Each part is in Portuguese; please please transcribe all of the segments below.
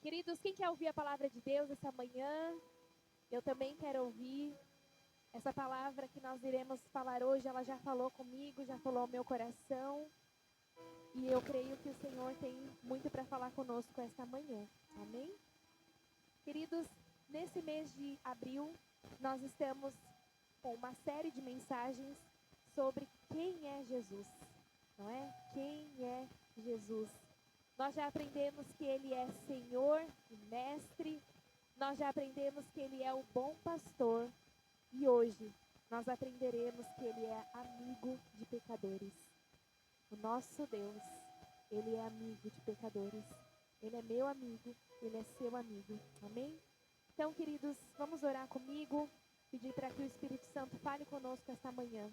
Queridos, quem quer ouvir a palavra de Deus essa manhã? Eu também quero ouvir. Essa palavra que nós iremos falar hoje, ela já falou comigo, já falou ao meu coração. E eu creio que o Senhor tem muito para falar conosco esta manhã. Amém? Queridos, nesse mês de abril, nós estamos com uma série de mensagens sobre quem é Jesus, não é? Quem é Jesus? Nós já aprendemos que Ele é Senhor e Mestre, nós já aprendemos que Ele é o bom pastor e hoje nós aprenderemos que Ele é amigo de pecadores. O nosso Deus, Ele é amigo de pecadores. Ele é meu amigo, Ele é seu amigo. Amém? Então, queridos, vamos orar comigo, pedir para que o Espírito Santo fale conosco esta manhã.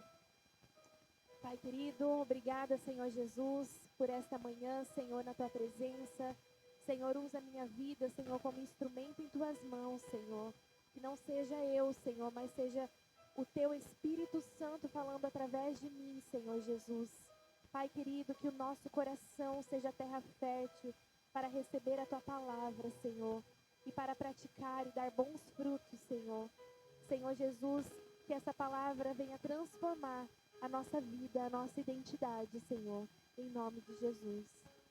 Pai querido, obrigada, Senhor Jesus, por esta manhã, Senhor, na Tua presença. Senhor, usa a minha vida, Senhor, como instrumento em Tuas mãos, Senhor. Que não seja eu, Senhor, mas seja o Teu Espírito Santo falando através de mim, Senhor Jesus. Pai querido, que o nosso coração seja terra fértil para receber a Tua palavra, Senhor, e para praticar e dar bons frutos, Senhor. Senhor Jesus, que essa palavra venha transformar a nossa vida, a nossa identidade, Senhor, em nome de Jesus.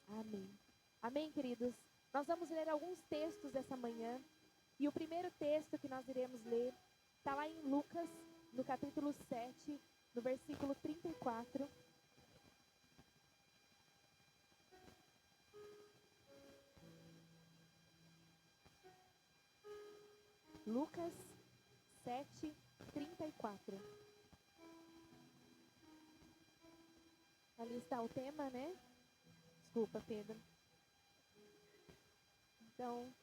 Amém. Amém, queridos? Nós vamos ler alguns textos essa manhã, e o primeiro texto que nós iremos ler está lá em Lucas, no capítulo 7, no versículo 34. Lucas 7, 34. Ali está o tema, né? Desculpa, Pedro. Então,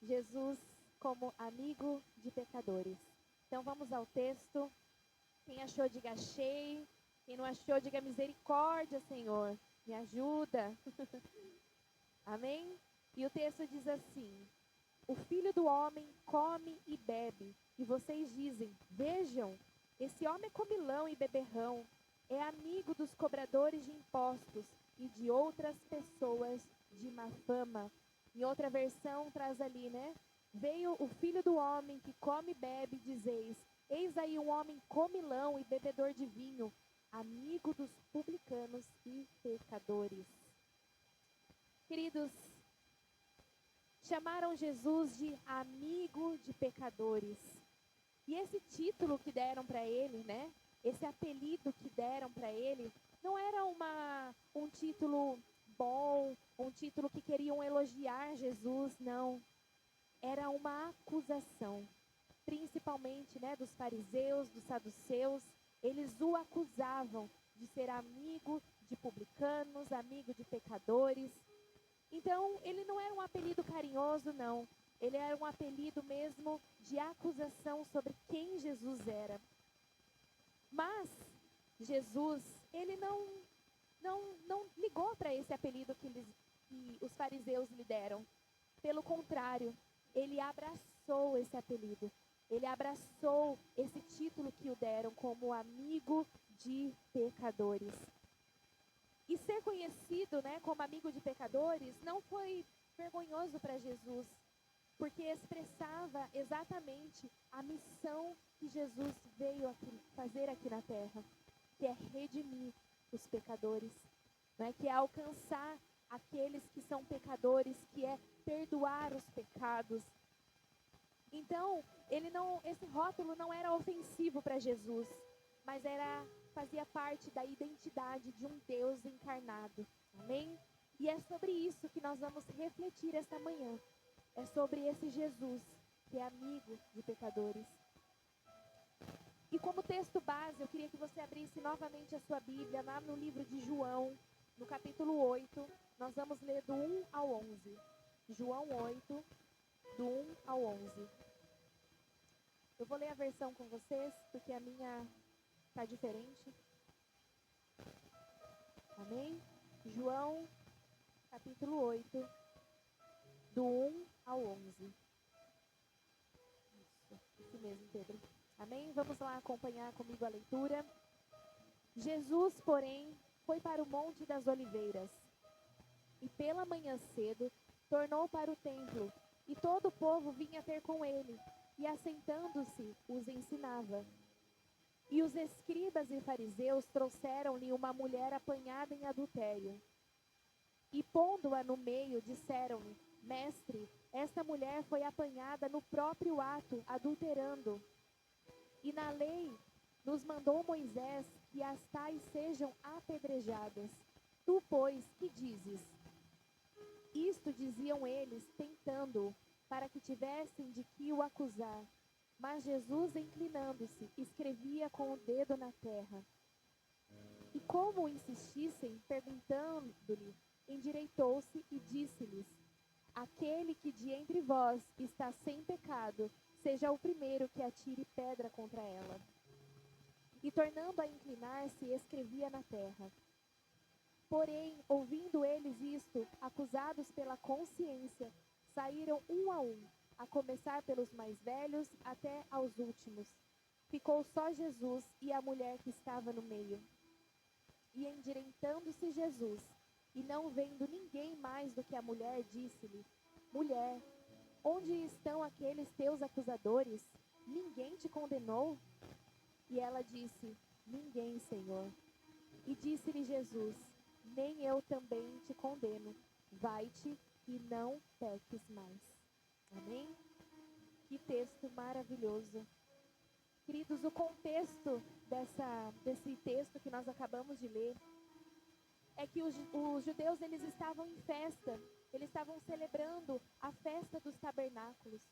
Jesus como amigo de pecadores. Então, vamos ao texto. Quem achou, diga achei. Quem não achou, diga misericórdia, Senhor. Me ajuda. Amém? E o texto diz assim: o Filho do Homem come e bebe, e vocês dizem, vejam, esse homem é comilão e beberrão, é amigo dos cobradores de impostos e de outras pessoas de má fama. Em outra versão traz ali, né? Veio o Filho do Homem que come e bebe, dizeis, eis aí um homem comilão e bebedor de vinho, amigo dos publicanos e pecadores. Queridos, chamaram Jesus de amigo de pecadores. E esse título que deram para ele, né? Esse apelido que deram para ele, não era um título bom, um título que queriam elogiar Jesus, não. Era uma acusação, principalmente, né, dos fariseus, dos saduceus. Eles o acusavam de ser amigo de publicanos, amigo de pecadores. Então, ele não era um apelido carinhoso, não. Ele era um apelido mesmo de acusação sobre quem Jesus era. Mas Jesus, ele não ligou para esse apelido que os fariseus lhe deram. Pelo contrário, ele abraçou esse apelido. Ele abraçou esse título que o deram como amigo de pecadores. E ser conhecido, né, como amigo de pecadores não foi vergonhoso para Jesus, porque expressava exatamente a missão que Jesus veio fazer aqui na terra, que é redimir os pecadores, né, que é alcançar aqueles que são pecadores, que é perdoar os pecados. Então, esse rótulo não era ofensivo para Jesus, mas fazia parte da identidade de um Deus encarnado. Amém? E é sobre isso que nós vamos refletir esta manhã. É sobre esse Jesus, que é amigo de pecadores. E como texto base, eu queria que você abrisse novamente a sua Bíblia, lá no livro de João, no capítulo 8. Nós vamos ler do 1 ao 11. João 8, do 1 ao 11. Eu vou ler a versão com vocês, porque a minha está diferente. Amém? João, capítulo 8, do 1 ao 11. Isso mesmo, Pedro. Amém? Vamos lá acompanhar comigo a leitura. Jesus, porém, foi para o Monte das Oliveiras. E pela manhã cedo, tornou para o templo, e todo o povo vinha ter com ele, e assentando-se, os ensinava. E os escribas e fariseus trouxeram-lhe uma mulher apanhada em adultério. E pondo-a no meio, disseram-lhe: Mestre, esta mulher foi apanhada no próprio ato, adulterando. E na lei nos mandou Moisés que as tais sejam apedrejadas. Tu, pois, que dizes? Isto diziam eles, tentando-o, para que tivessem de que o acusar. Mas Jesus, inclinando-se, escrevia com o dedo na terra. E como insistissem, perguntando-lhe, endireitou-se e disse-lhes: Aquele que de entre vós está sem pecado, seja o primeiro que atire pedra contra ela. E tornando a inclinar-se, escrevia na terra. Porém, ouvindo eles isto, acusados pela consciência, saíram um, a começar pelos mais velhos até aos últimos. Ficou só Jesus e a mulher que estava no meio. E endireitando-se Jesus, e não vendo ninguém mais do que a mulher, disse-lhe: Mulher, onde estão aqueles teus acusadores? Ninguém te condenou? E ela disse: Ninguém, Senhor. E disse-lhe Jesus: Nem eu também te condeno. Vai-te e não peques mais. Amém? Que texto maravilhoso. Queridos, o contexto desse texto que nós acabamos de ler é que os judeus, eles estavam em festa, eles estavam celebrando a festa dos tabernáculos.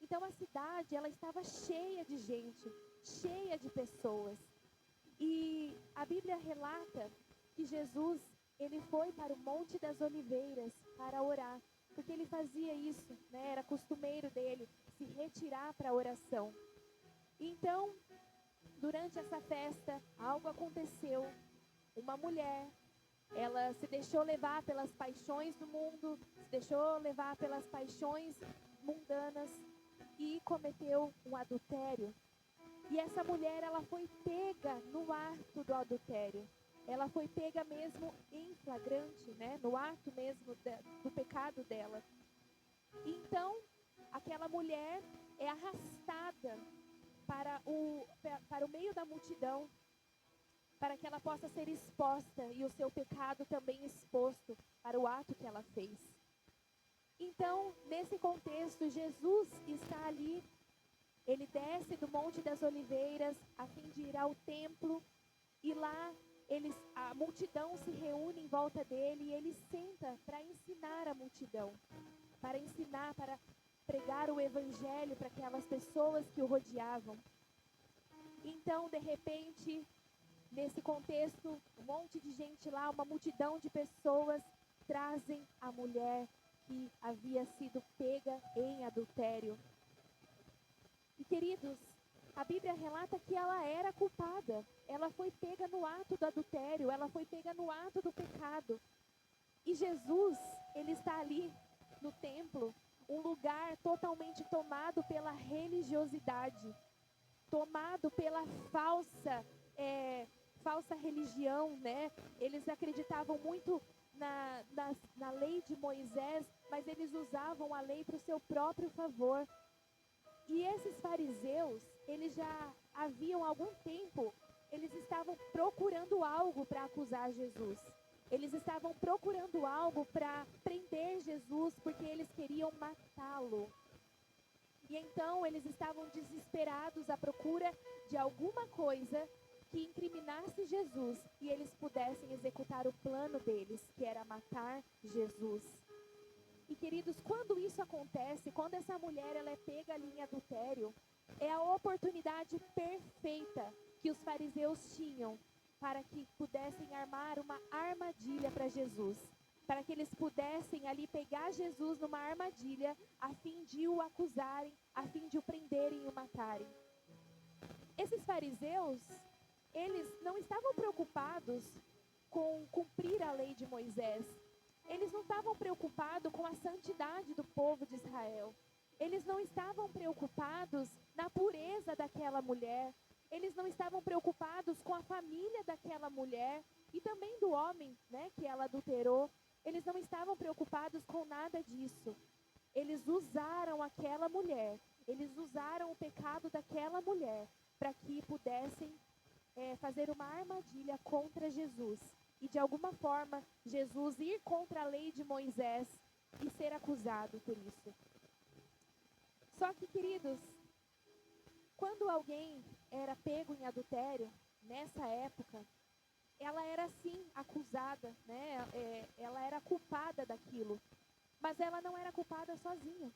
Então a cidade, ela estava cheia de gente, cheia de pessoas. E a Bíblia relata que Jesus, ele foi para o Monte das Oliveiras para orar, porque ele fazia isso, né? Era costumeiro dele se retirar para a oração. Então, durante essa festa, algo aconteceu. Uma mulher, ela se deixou levar pelas paixões do mundo, se deixou levar pelas paixões mundanas e cometeu um adultério. E essa mulher, ela foi pega no ato do adultério. Ela foi pega mesmo em flagrante, né? No ato mesmo do pecado dela. Então, aquela mulher é arrastada para o meio da multidão, para que ela possa ser exposta e o seu pecado também exposto para o ato que ela fez. Então, nesse contexto, Jesus está ali. Ele desce do Monte das Oliveiras a fim de ir ao templo, e lá a multidão se reúne em volta dele e ele senta para ensinar a multidão, para ensinar, para pregar o evangelho para aquelas pessoas que o rodeavam. Então, de repente, nesse contexto, um monte de gente lá, uma multidão de pessoas trazem a mulher que havia sido pega em adultério. E, queridos, a Bíblia relata que ela era culpada. Ela foi pega no ato do adultério, ela foi pega no ato do pecado. E Jesus, ele está ali no templo, um lugar totalmente tomado pela religiosidade, tomado pela falsa religião, né? Eles acreditavam muito na lei de Moisés, mas eles usavam a lei para o seu próprio favor. E esses fariseus, eles já haviam algum tempo, eles estavam procurando algo para acusar Jesus. Eles estavam procurando algo para prender Jesus, porque eles queriam matá-lo. E então eles estavam desesperados à procura de alguma coisa que incriminasse Jesus e eles pudessem executar o plano deles, que era matar Jesus. E, queridos, quando isso acontece, quando essa mulher ela é pega ali em adultério, é a oportunidade perfeita que os fariseus tinham para que pudessem armar uma armadilha para Jesus, para que eles pudessem ali pegar Jesus numa armadilha a fim de o acusarem, a fim de o prenderem e o matarem. Esses fariseus, eles não estavam preocupados com cumprir a lei de Moisés. Eles não estavam preocupados com a santidade do povo de Israel. Eles não estavam preocupados na pureza daquela mulher. Eles não estavam preocupados com a família daquela mulher e também do homem, né, que ela adulterou. Eles não estavam preocupados com nada disso. Eles usaram aquela mulher, eles usaram o pecado daquela mulher para que pudessem fazer uma armadilha contra Jesus. E de alguma forma, Jesus ir contra a lei de Moisés e ser acusado por isso. Só que, queridos, quando alguém era pego em adultério, nessa época, ela era sim acusada, né? Ela era culpada daquilo. Mas ela não era culpada sozinha.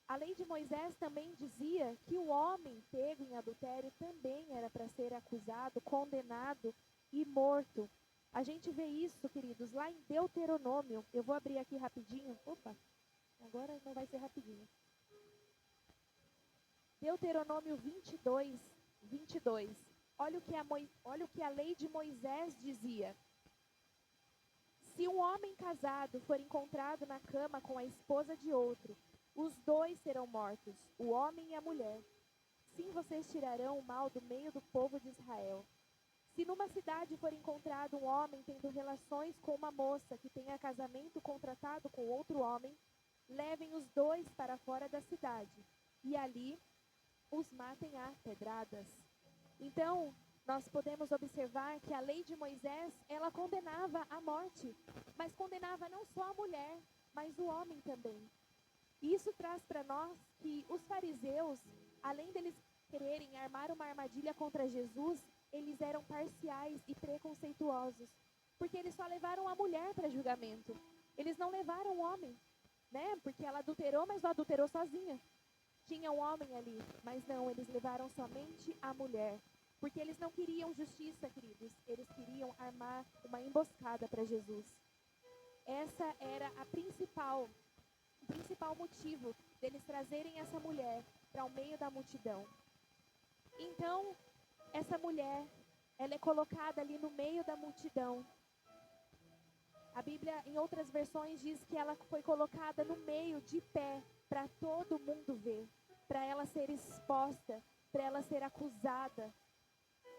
A lei de Moisés também dizia que o homem pego em adultério também era para ser acusado, condenado e morto. A gente vê isso, queridos, lá em Deuteronômio. Eu vou abrir aqui rapidinho. Opa, agora não vai ser rapidinho. Deuteronômio 22, 22. Olha o que a lei de Moisés dizia. Se um homem casado for encontrado na cama com a esposa de outro, os dois serão mortos, o homem e a mulher. Sim, vocês tirarão o mal do meio do povo de Israel. Se numa cidade for encontrado um homem tendo relações com uma moça que tenha casamento contratado com outro homem, levem os dois para fora da cidade, e ali os matem a pedradas. Então, nós podemos observar que a lei de Moisés, ela condenava a morte, mas condenava não só a mulher, mas o homem também. E isso traz para nós que os fariseus, além deles quererem armar uma armadilha contra Jesus, eles eram parciais e preconceituosos, porque eles só levaram a mulher para julgamento. Eles não levaram o homem, né? Porque ela adulterou, mas não adulterou sozinha. Tinha um homem ali, mas não, eles levaram somente a mulher. Porque eles não queriam justiça, queridos. Eles queriam armar uma emboscada para Jesus. Essa era o principal motivo deles trazerem essa mulher para o meio da multidão. Então, essa mulher, ela é colocada ali no meio da multidão. A Bíblia, em outras versões, diz que ela foi colocada no meio, de pé, para todo mundo ver, para ela ser exposta, para ela ser acusada.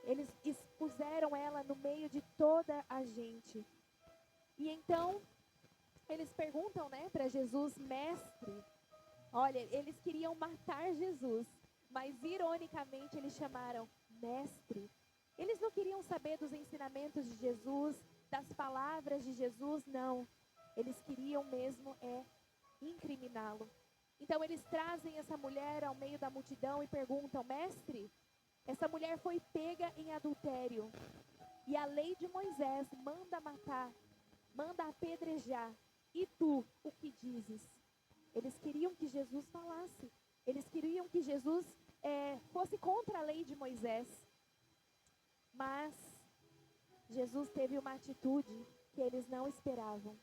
Eles expuseram ela no meio de toda a gente. E então, eles perguntam, né, para Jesus, mestre. Olha, eles queriam matar Jesus, mas ironicamente eles chamaram mestre. Eles não queriam saber dos ensinamentos de Jesus, das palavras de Jesus, não. Eles queriam mesmo incriminá-lo. Então eles trazem essa mulher ao meio da multidão e perguntam, mestre, essa mulher foi pega em adultério. E a lei de Moisés manda matar, manda apedrejar. E tu, o que dizes? Eles queriam que Jesus falasse. Eles queriam que Jesus fosse contra a lei de Moisés. Mas Jesus teve uma atitude que eles não esperavam.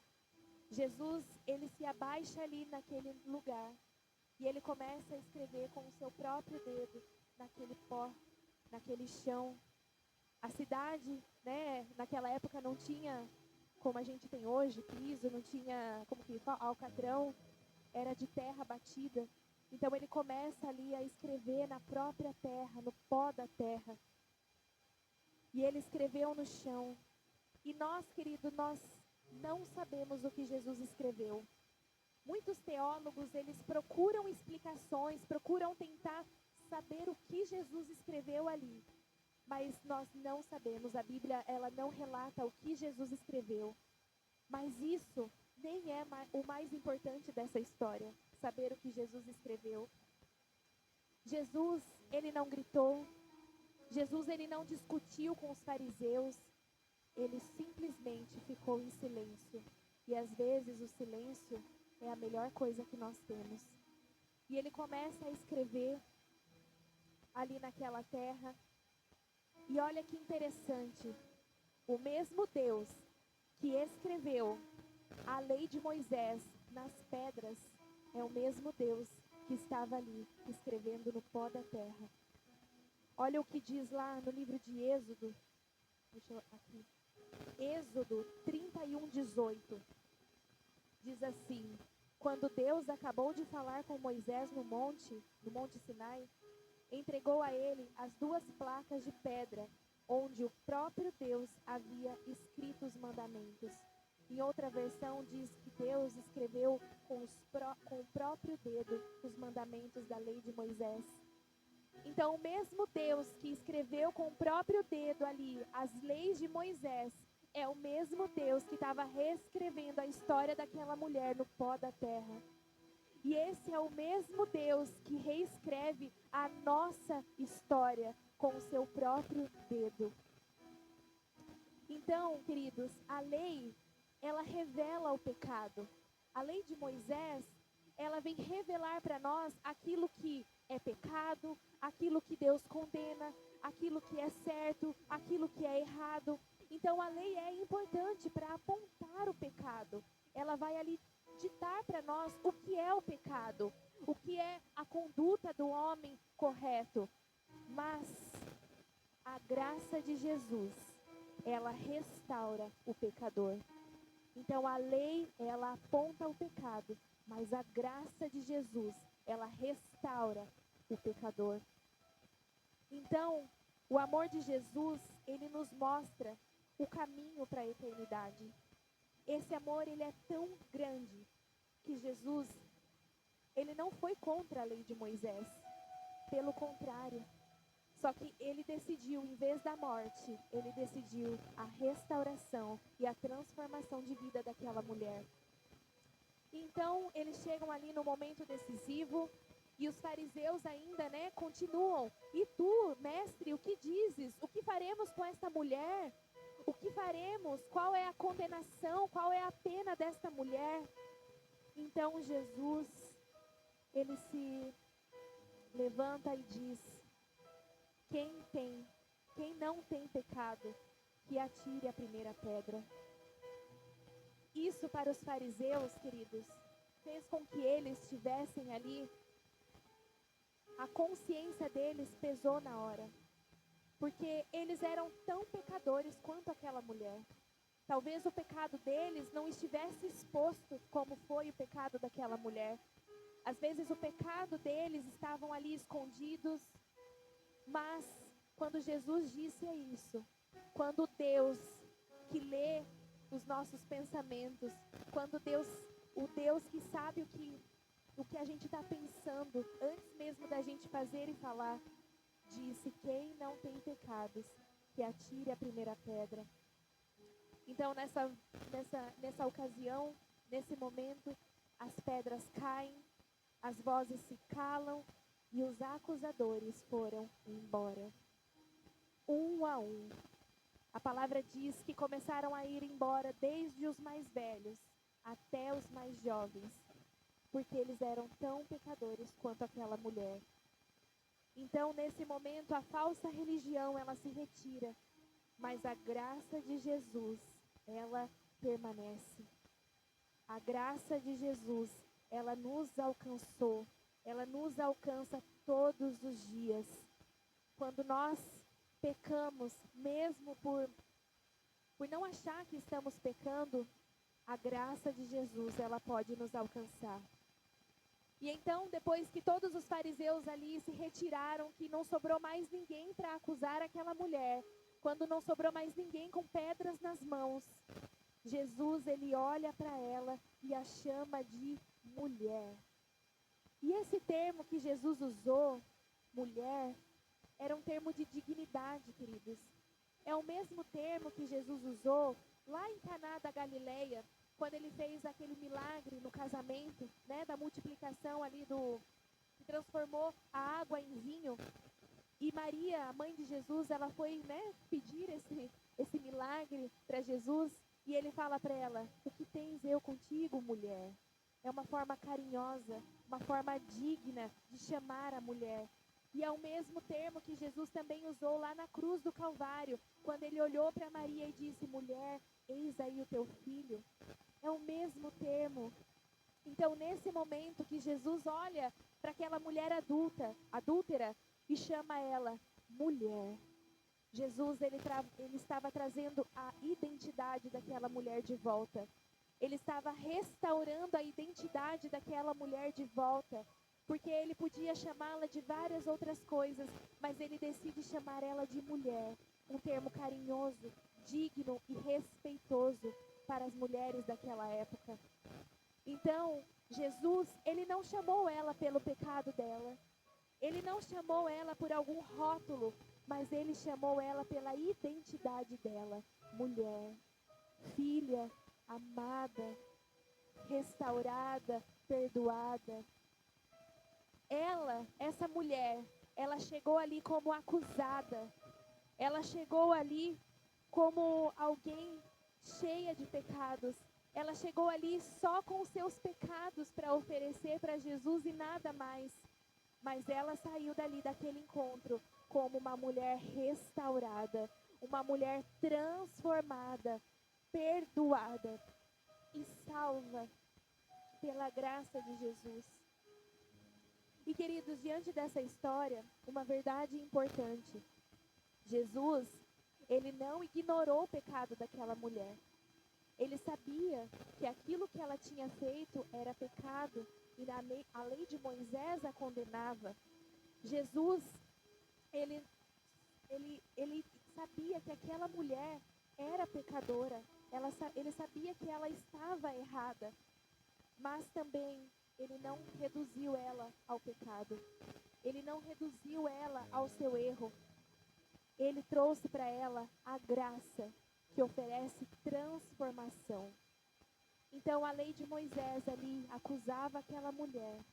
Jesus, ele se abaixa ali naquele lugar. E ele começa a escrever com o seu próprio dedo naquele pó, naquele chão. A cidade, né, naquela época não tinha, como a gente tem hoje, piso, não tinha, como que fala, alcatrão, era de terra batida. Então ele começa ali a escrever na própria terra, no pó da terra. E ele escreveu no chão. E nós, querido, nós não sabemos o que Jesus escreveu. Muitos teólogos, eles procuram explicações, procuram tentar saber o que Jesus escreveu ali. Mas nós não sabemos, a Bíblia, ela não relata o que Jesus escreveu. Mas isso nem é o mais importante dessa história, saber o que Jesus escreveu. Jesus, ele não gritou. Jesus, ele não discutiu com os fariseus. Ele simplesmente ficou em silêncio. E às vezes o silêncio é a melhor coisa que nós temos. E ele começa a escrever ali naquela terra. E olha que interessante, o mesmo Deus que escreveu a lei de Moisés nas pedras é o mesmo Deus que estava ali escrevendo no pó da terra. Olha o que diz lá no livro de Êxodo, Êxodo 31, 18. Diz assim, quando Deus acabou de falar com Moisés no Monte Sinai, entregou a ele as 2 placas de pedra, onde o próprio Deus havia escrito os mandamentos. Em outra versão diz que Deus escreveu com o próprio dedo os mandamentos da lei de Moisés. Então, o mesmo Deus que escreveu com o próprio dedo ali as leis de Moisés, é o mesmo Deus que estava reescrevendo a história daquela mulher no pó da terra. E esse é o mesmo Deus que reescreve a nossa história com o seu próprio dedo. Então, queridos, a lei, ela revela o pecado. A lei de Moisés, ela vem revelar para nós aquilo que é pecado, aquilo que Deus condena, aquilo que é certo, aquilo que é errado. Então, a lei é importante para apontar o pecado. Ela vai ali ditar para nós o que é o pecado, o que é a conduta do homem correto. Mas a graça de Jesus, ela restaura o pecador. Então, a lei, ela aponta o pecado, mas a graça de Jesus, ela restaura o pecador. Então, o amor de Jesus, ele nos mostra o caminho para a eternidade. Esse amor, ele é tão grande que Jesus, ele não foi contra a lei de Moisés. Pelo contrário. Só que ele decidiu, em vez da morte, ele decidiu a restauração e a transformação de vida daquela mulher. Então, eles chegam ali no momento decisivo e os fariseus ainda, continuam. E tu, mestre, o que dizes? O que faremos com esta mulher? O que faremos? Qual é a condenação? Qual é a pena desta mulher? Então, Jesus, ele se levanta e diz: quem não tem pecado, que atire a primeira pedra. Isso para os fariseus, queridos, fez com que eles tivessem ali, a consciência deles pesou na hora. Porque eles eram tão pecadores quanto aquela mulher. Talvez o pecado deles não estivesse exposto como foi o pecado daquela mulher. Às vezes o pecado deles estavam ali escondidos, mas quando Jesus disse isso, quando Deus que lê os nossos pensamentos, quando o Deus que sabe o que a gente está pensando, antes mesmo da gente fazer e falar, disse: quem não tem pecados, que atire a primeira pedra. Então nessa ocasião, nesse momento, as pedras caem, as vozes se calam e os acusadores foram embora. Um a um. A palavra diz que começaram a ir embora desde os mais velhos até os mais jovens, porque eles eram tão pecadores quanto aquela mulher. Então, nesse momento, a falsa religião, ela se retira, mas a graça de Jesus, ela permanece. A graça de Jesus, ela nos alcançou, ela nos alcança todos os dias. Quando nós pecamos, mesmo por não achar que estamos pecando, a graça de Jesus, ela pode nos alcançar. E então, depois que todos os fariseus ali se retiraram, que não sobrou mais ninguém para acusar aquela mulher, quando não sobrou mais ninguém com pedras nas mãos, Jesus, ele olha para ela e a chama de mulher. E esse termo que Jesus usou, mulher, era um termo de dignidade, queridos. É o mesmo termo que Jesus usou lá em Caná da Galileia, quando ele fez aquele milagre no casamento, da multiplicação ali que transformou a água em vinho. E Maria, a mãe de Jesus, ela foi, pedir esse milagre para Jesus, e ele fala para ela: o que tens eu contigo, mulher? É uma forma carinhosa, uma forma digna de chamar a mulher. E é o mesmo termo que Jesus também usou lá na cruz do Calvário, quando ele olhou para Maria e disse: mulher, eis aí o teu filho. É o mesmo termo. Então, nesse momento que Jesus olha para aquela mulher adúltera, e chama ela mulher, Jesus, ele estava trazendo a identidade daquela mulher de volta. Ele estava restaurando a identidade daquela mulher de volta. Porque ele podia chamá-la de várias outras coisas, mas ele decide chamar ela de mulher. Um termo carinhoso, digno e respeitoso. para as mulheres daquela época. Então, Jesus, ele não chamou ela pelo pecado dela. Ele não chamou ela por algum rótulo, mas ele chamou ela pela identidade dela. Mulher, filha, amada, restaurada, perdoada. Ela, essa mulher, ela chegou ali como acusada. Ela chegou ali como alguém cheia de pecados. Ela chegou ali só com os seus pecados para oferecer para Jesus e nada mais. Mas ela saiu dali daquele encontro como uma mulher restaurada, uma mulher transformada, perdoada e salva pela graça de Jesus. E queridos, diante dessa história, uma verdade importante. Jesus, ele não ignorou o pecado daquela mulher. Ele sabia que aquilo que ela tinha feito era pecado e a lei de Moisés a condenava. Jesus, ele sabia que aquela mulher era pecadora. Ele sabia que ela estava errada, mas também ele não reduziu ela ao pecado. Ele não reduziu ela ao seu erro. Ele trouxe para ela a graça que oferece transformação. Então a lei de Moisés ali acusava aquela mulher.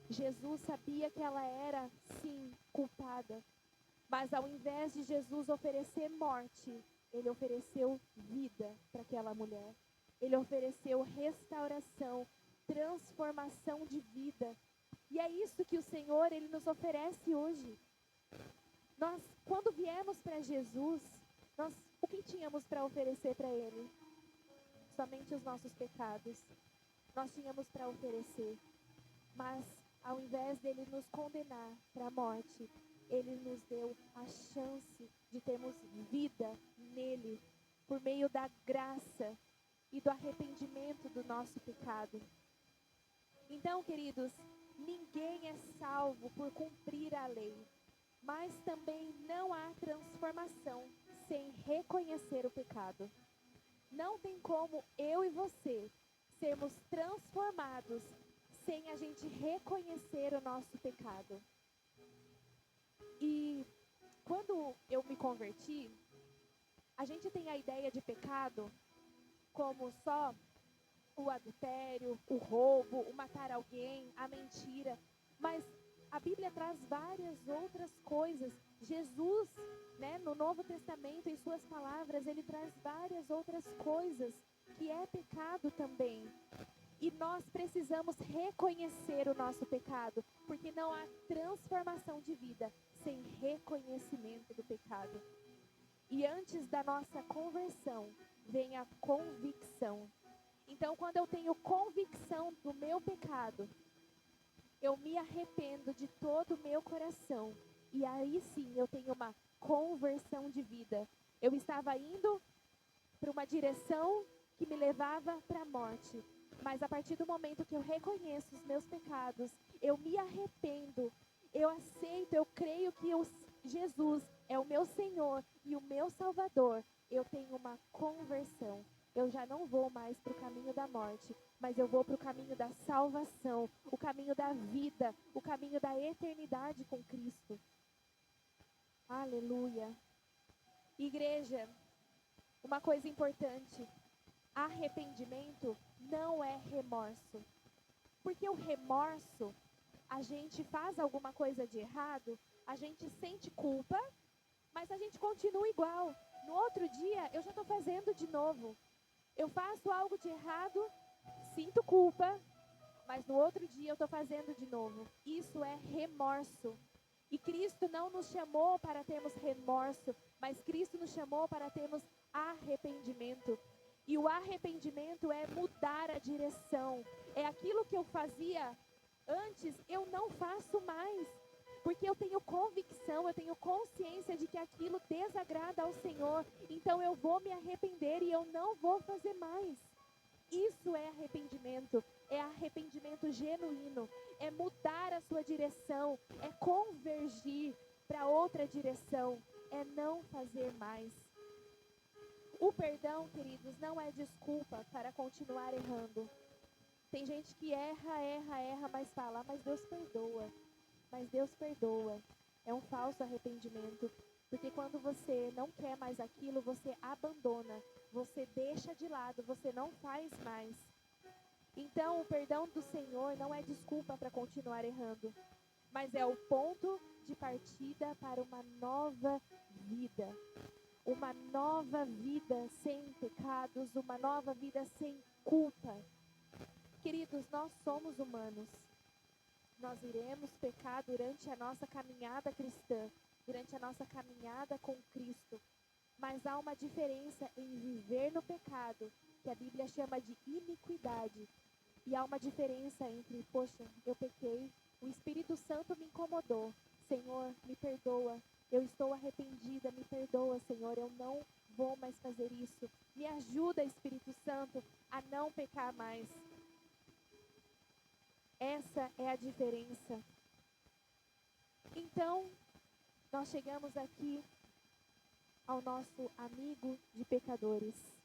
Jesus sabia que ela era, sim, culpada. Mas ao invés de Jesus oferecer morte, ele ofereceu vida para aquela mulher. Ele ofereceu restauração, transformação de vida. E é isso que o Senhor, ele nos oferece hoje. Nós, quando viemos para Jesus, o que tínhamos para oferecer para Ele? Somente os nossos pecados. Nós tínhamos para oferecer. Mas, ao invés dele nos condenar para a morte, ele nos deu a chance de termos vida nele, por meio da graça e do arrependimento do nosso pecado. Então, queridos, ninguém é salvo por cumprir a lei. Mas também não há transformação sem reconhecer o pecado. Não tem como eu e você sermos transformados sem a gente reconhecer o nosso pecado. E quando eu me converti, a gente tem a ideia de pecado como só o adultério, o roubo, o matar alguém, a mentira. Mas a Bíblia traz várias outras coisas. Jesus, no Novo Testamento, em suas palavras, ele traz várias outras coisas que é pecado também. E nós precisamos reconhecer o nosso pecado, porque não há transformação de vida sem reconhecimento do pecado. E antes da nossa conversão, vem a convicção. Então, quando eu tenho convicção do meu pecado, eu me arrependo de todo o meu coração. E aí sim, eu tenho uma conversão de vida. Eu estava indo para uma direção que me levava para a morte. Mas a partir do momento que eu reconheço os meus pecados, eu me arrependo, eu aceito, eu creio que Jesus é o meu Senhor e o meu Salvador, eu tenho uma conversão. Eu já não vou mais para o caminho da morte, mas eu vou para o caminho da salvação, o caminho da vida, o caminho da eternidade com Cristo. Aleluia. Igreja, uma coisa importante, arrependimento não é remorso. Porque o remorso, a gente faz alguma coisa de errado, a gente sente culpa, mas a gente continua igual. No outro dia, eu já estou fazendo de novo. Eu faço algo de errado, sinto culpa, mas no outro dia eu estou fazendo de novo. Isso é remorso. E Cristo não nos chamou para termos remorso, mas Cristo nos chamou para termos arrependimento. E o arrependimento é mudar a direção. É aquilo que eu fazia antes, eu não faço mais. Porque eu tenho convicção, eu tenho consciência de que aquilo desagrada ao Senhor. Então eu vou me arrepender e eu não vou fazer mais. Isso é arrependimento genuíno. É mudar a sua direção, é convergir para outra direção, é não fazer mais. O perdão, queridos, não é desculpa para continuar errando. Tem gente que erra, mas fala, mas Deus perdoa. Mas Deus perdoa. É um falso arrependimento. Porque quando você não quer mais aquilo, você abandona. Você deixa de lado, você não faz mais. Então, o perdão do Senhor não é desculpa para continuar errando, mas é o ponto de partida para uma nova vida. Uma nova vida sem pecados, uma nova vida sem culpa. Queridos, nós somos humanos. Nós iremos pecar durante a nossa caminhada cristã, durante a nossa caminhada com Cristo. Mas há uma diferença em viver no pecado, que a Bíblia chama de iniquidade. E há uma diferença entre, poxa, eu pequei, o Espírito Santo me incomodou. Senhor, me perdoa. Eu estou arrependida, me perdoa, Senhor. Eu não vou mais fazer isso. Me ajuda, Espírito Santo, a não pecar mais. Essa é a diferença. Então, nós chegamos aqui ao nosso amigo de pecadores.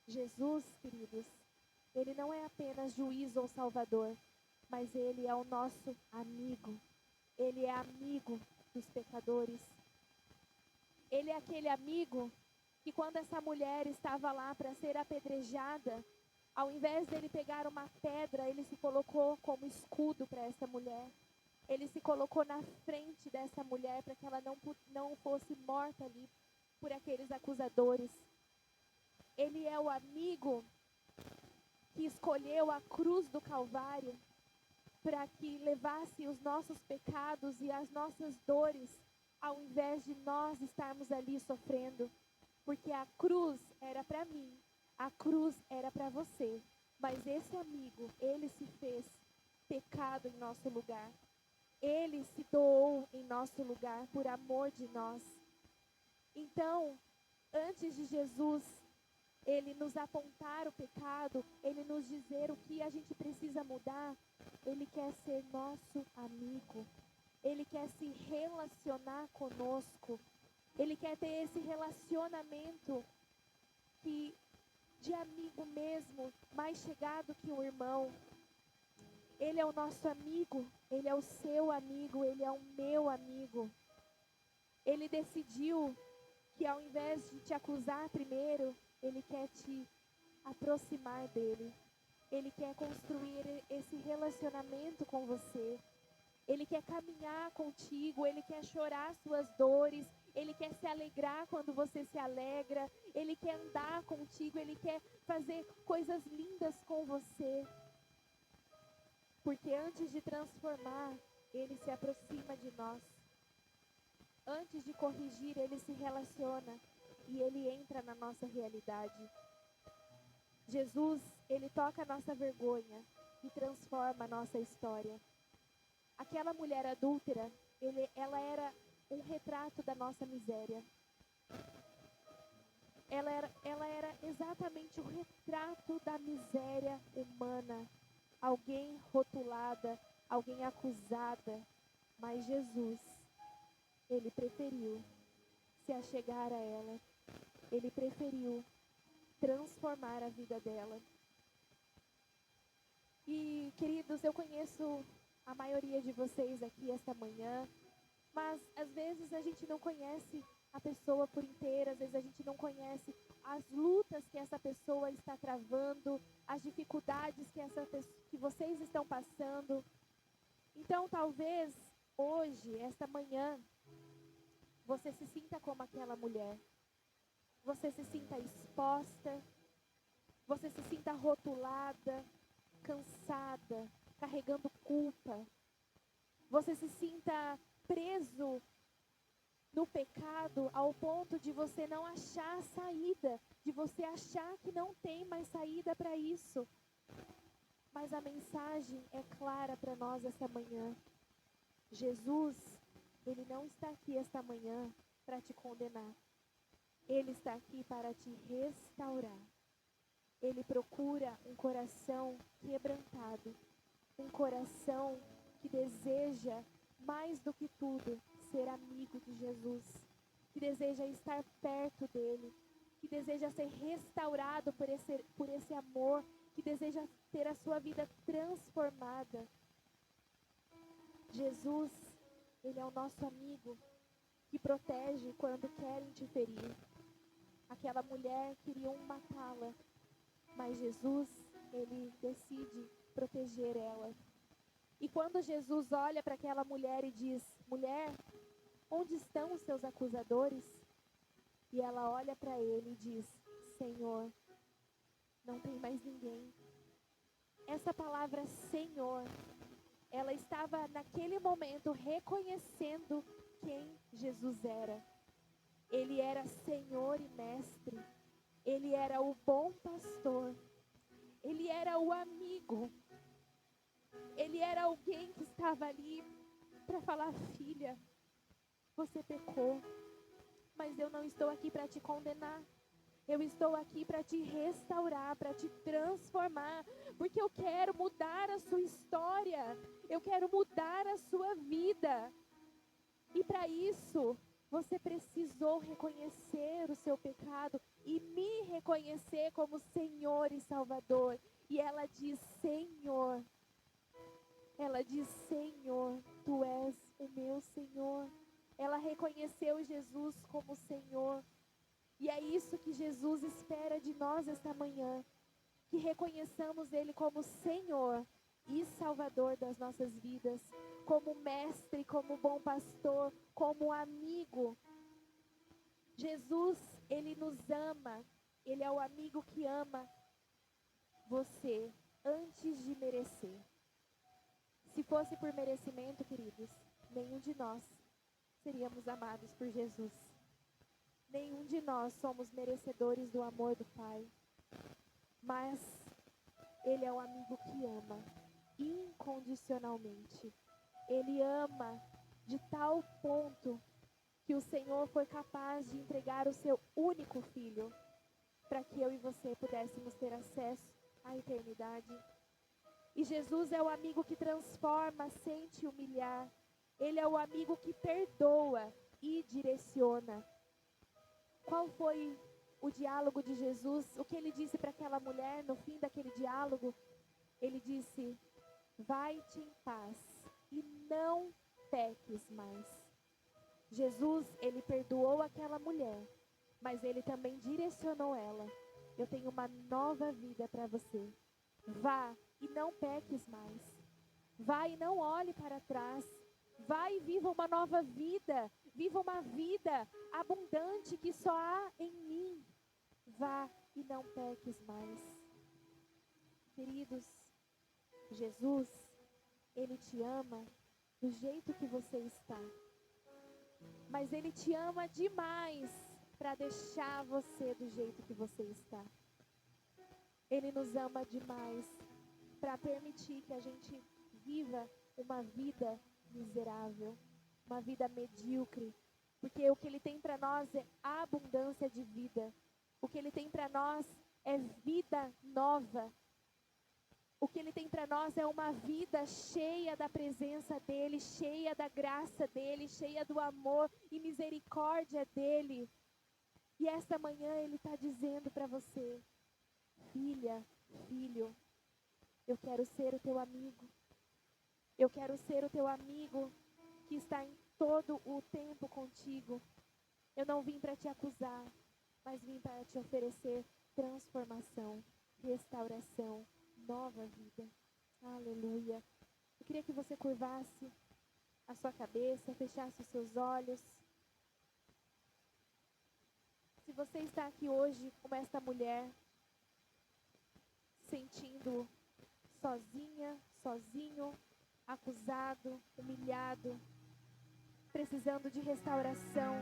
Jesus, queridos, ele não é apenas juiz ou salvador, mas ele é o nosso amigo. Ele é amigo dos pecadores. Ele é aquele amigo que quando essa mulher estava lá para ser apedrejada, ao invés dele pegar uma pedra, ele se colocou como escudo para essa mulher. Ele se colocou na frente dessa mulher para que ela não fosse morta ali por aqueles acusadores. Ele é o amigo que escolheu a cruz do Calvário para que levasse os nossos pecados e as nossas dores, ao invés de nós estarmos ali sofrendo. Porque a cruz era para mim, a cruz era para você. Mas esse amigo, ele se fez pecado em nosso lugar. Ele se doou em nosso lugar por amor de nós. Então, antes de Jesus, ele nos apontar o pecado, ele nos dizer o que a gente precisa mudar, ele quer ser nosso amigo. Ele quer se relacionar conosco. Ele quer ter esse relacionamento de amigo mesmo, mais chegado que um irmão. Ele é o nosso amigo, ele é o seu amigo, ele é o meu amigo. Ele decidiu que ao invés de te acusar primeiro, ele quer te aproximar dele. Ele quer construir esse relacionamento com você. Ele quer caminhar contigo, ele quer chorar suas dores, ele quer se alegrar quando você se alegra, ele quer andar contigo, ele quer fazer coisas lindas com você. Porque antes de transformar, ele se aproxima de nós. Antes de corrigir, ele se relaciona e ele entra na nossa realidade. Jesus, ele toca a nossa vergonha e transforma a nossa história. Aquela mulher adúltera, ela era um retrato da nossa miséria. Ela era exatamente o retrato da miséria humana. Alguém rotulada, alguém acusada. Mas Jesus, ele preferiu se achegar a ela. Ele preferiu transformar a vida dela. E, queridos, eu conheço a maioria de vocês aqui esta manhã, mas às vezes a gente não conhece a pessoa por inteira, às vezes a gente não conhece as lutas que essa pessoa está travando, as dificuldades que vocês estão passando. Então, talvez hoje, esta manhã, você se sinta como aquela mulher. Você se sinta exposta, você se sinta rotulada, cansada, carregando culpa. Você se sinta preso no pecado ao ponto de você não achar saída, de você achar que não tem mais saída para isso. Mas a mensagem é clara para nós essa manhã. Jesus, ele não está aqui esta manhã para te condenar. Ele está aqui para te restaurar. Ele procura um coração quebrantado, um coração que deseja, mais do que tudo, ser amigo de Jesus, que deseja estar perto dele. que deseja ser restaurado por esse amor, que deseja ter a sua vida transformada. Jesus, Ele é o nosso amigo que protege quando querem te ferir. Aquela mulher queriam matá-la, mas Jesus, Ele decide proteger ela. E quando Jesus olha para aquela mulher e diz: mulher, onde estão os seus acusadores? E ela olha para ele e diz: Senhor, não tem mais ninguém. Essa palavra Senhor, ela estava naquele momento reconhecendo quem Jesus era. Ele era Senhor e Mestre. Ele era o bom pastor. Ele era o amigo. Ele era alguém que estava ali para falar: filha, você pecou, mas eu não estou aqui para te condenar. Eu estou aqui para te restaurar, para te transformar, porque eu quero mudar a sua história. Eu quero mudar a sua vida. E para isso, você precisou reconhecer o seu pecado e me reconhecer como Senhor e Salvador. E ela diz: Senhor. Ela diz: Senhor, Tu és o meu Senhor. Ela reconheceu Jesus como Senhor. E é isso que Jesus espera de nós esta manhã. Que reconheçamos Ele como Senhor e Salvador das nossas vidas. Como Mestre, como bom pastor, como amigo. Jesus, Ele nos ama. Ele é o amigo que ama você antes de merecer. Se fosse por merecimento, queridos, nenhum de nós seríamos amados por Jesus. Nenhum de nós somos merecedores do amor do Pai. Mas Ele é um amigo que ama incondicionalmente. Ele ama de tal ponto que o Senhor foi capaz de entregar o seu único filho para que eu e você pudéssemos ter acesso à eternidade. E Jesus é o amigo que transforma sem te humilhar. Ele é o amigo que perdoa e direciona. Qual foi o diálogo de Jesus? O que ele disse para aquela mulher no fim daquele diálogo? Ele disse: vai-te em paz e não peques mais. Jesus, ele perdoou aquela mulher, mas ele também direcionou ela. Eu tenho uma nova vida para você. Vá e não peques mais. Vá e não olhe para trás. Vá e viva uma nova vida. Viva uma vida abundante que só há em mim. Vá e não peques mais. Queridos, Jesus, Ele te ama do jeito que você está. Mas Ele te ama demais para deixar você do jeito que você está. Ele nos ama demais para permitir que a gente viva uma vida miserável, uma vida medíocre, porque o que Ele tem para nós é abundância de vida. O que Ele tem para nós é vida nova. O que Ele tem para nós é uma vida cheia da presença dEle, cheia da graça dEle, cheia do amor e misericórdia dEle. E esta manhã Ele está dizendo para você: filha, filho, eu quero ser o teu amigo. Eu quero ser o teu amigo que está em todo o tempo contigo. Eu não vim para te acusar, mas vim para te oferecer transformação, restauração, nova vida. Aleluia. Eu queria que você curvasse a sua cabeça, fechasse os seus olhos. Se você está aqui hoje como esta mulher, sentindo sozinha, sozinho, acusado, humilhado, precisando de restauração,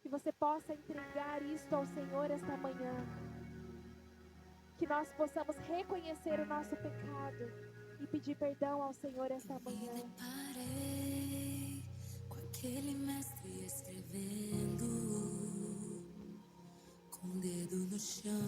que você possa entregar isto ao Senhor esta manhã. Que nós possamos reconhecer o nosso pecado e pedir perdão ao Senhor esta manhã. Me deparei com aquele mestre escrevendo com o dedo no chão.